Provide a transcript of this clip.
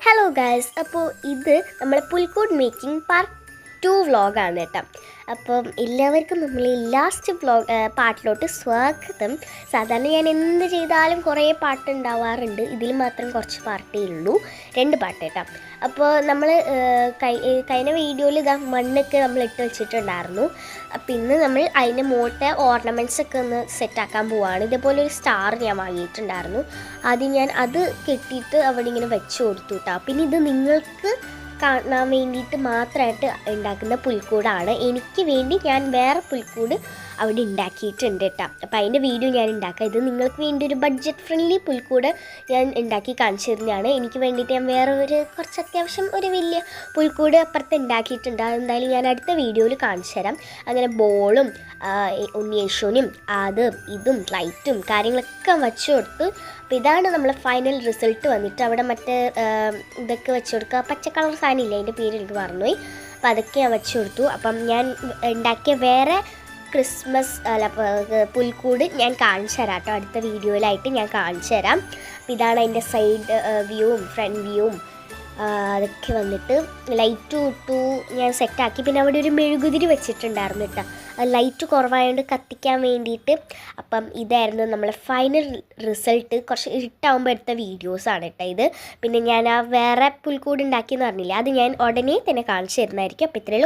Hello guys, അപ്പോൾ ഇത് നമ്മളെ പുൽക്കൂട് മേക്കിംഗ് പാർട്ട് 2 വ്ളോഗാണ് കേട്ടോ. അപ്പം എല്ലാവർക്കും നമ്മൾ ഈ ലാസ്റ്റ് പാട്ടിലോട്ട് സ്വാഗതം. സാധാരണ ഞാൻ എന്ത് ചെയ്താലും കുറേ പാട്ട് ഉണ്ടാവാറുണ്ട്, ഇതിൽ മാത്രം കുറച്ച് പാട്ടേ ഉള്ളൂ, 2 പാട്ട് കേട്ടോ. അപ്പോൾ നമ്മൾ കഴിഞ്ഞ വീഡിയോയിൽ ഇതാ മണ്ണൊക്കെ നമ്മൾ ഇട്ട് വെച്ചിട്ടുണ്ടായിരുന്നു. അപ്പം ഇന്ന് നമ്മൾ അതിൻ്റെ മുകളിലത്തെ ഓർണമെൻറ്റ്സൊക്കെ ഒന്ന് സെറ്റാക്കാൻ പോവുകയാണ്. ഇതേപോലെ ഒരു സ്റ്റാർ ഞാൻ വാങ്ങിയിട്ടുണ്ടായിരുന്നു. ആദ്യം ഞാൻ അത് കെട്ടിയിട്ട് അവിടെ ഇങ്ങനെ വെച്ച് കൊടുത്തു കേട്ടോ. പിന്നെ ഇത് നിങ്ങൾക്ക് കാണാൻ വേണ്ടിയിട്ട് മാത്രമായിട്ട് ഉണ്ടാക്കുന്ന പുൽക്കൂടാണ്. എനിക്ക് വേണ്ടി ഞാൻ വേറെ പുൽക്കൂട് അവിടെ ഉണ്ടാക്കിയിട്ടുണ്ട് കേട്ടോ. അപ്പോൾ അതിൻ്റെ വീഡിയോ ഞാൻ ഉണ്ടാക്കാം. ഇത് നിങ്ങൾക്ക് വേണ്ടി ഒരു ബഡ്ജറ്റ് ഫ്രണ്ട്ലി പുൽക്കൂട് ഞാൻ ഉണ്ടാക്കി കാണിച്ചു തരുന്നതാണ്. എനിക്ക് വേണ്ടിയിട്ട് ഞാൻ വേറെ കുറച്ച് അത്യാവശ്യം ഒരു വലിയ പുൽക്കൂട് അപ്പുറത്ത് ഉണ്ടാക്കിയിട്ടുണ്ട്. അതെന്തായാലും ഞാൻ അടുത്ത വീഡിയോയിൽ കാണിച്ചു തരാം. അങ്ങനെ ബോളും ഉണ്ണിയേശുവിനും ഇതും ലൈറ്റും കാര്യങ്ങളൊക്കെ വെച്ച് കൊടുത്തു. അപ്പോൾ ഇതാണ് നമ്മളെ ഫൈനൽ റിസൾട്ട് വന്നിട്ട്. അവിടെ മറ്റേ ഇതൊക്കെ വെച്ച് കൊടുക്കുക, പച്ച കളർ സാധനം ഇല്ല, അതിൻ്റെ പേര് എനിക്ക് മറന്നുപോയി. അപ്പോൾ അതൊക്കെ ഞാൻ വെച്ച് കൊടുത്തു. അപ്പം ഞാൻ ഉണ്ടാക്കിയ വേറെ ക്രിസ്മസ് പുൽക്കൂട് ഞാൻ കാണിച്ചു തരാം കേട്ടോ. അടുത്ത വീഡിയോയിലായിട്ട് ഞാൻ കാണിച്ചു തരാം. അപ്പോൾ ഇതാണ് അതിൻ്റെ സൈഡ് വ്യൂവും ഫ്രണ്ട് വ്യൂവും അതൊക്കെ വന്നിട്ട് ലൈറ്റ് ഇട്ടു ഞാൻ സെറ്റാക്കി. പിന്നെ അവിടെ ഒരു മെഴുകുതിരി വെച്ചിട്ടുണ്ടായിരുന്നു കേട്ടോ. ലൈറ്റ് കുറവായതുകൊണ്ട് കത്തിക്കാൻ വേണ്ടിയിട്ട്. അപ്പം ഇതായിരുന്നു നമ്മളെ ഫൈനൽ റിസൾട്ട്. കുറച്ച് ഇരുട്ടാവുമ്പോൾ എടുത്ത വീഡിയോസാണ് കേട്ടോ ഇത്. പിന്നെ ഞാൻ ആ വേറെ പുൽക്കൂട് ഉണ്ടാക്കിയെന്ന് പറഞ്ഞില്ലേ, അത് ഞാൻ ഉടനെ തന്നെ കാണിച്ചു തരുന്നതായിരിക്കും. അപ്പോൾ ഇത്രയേ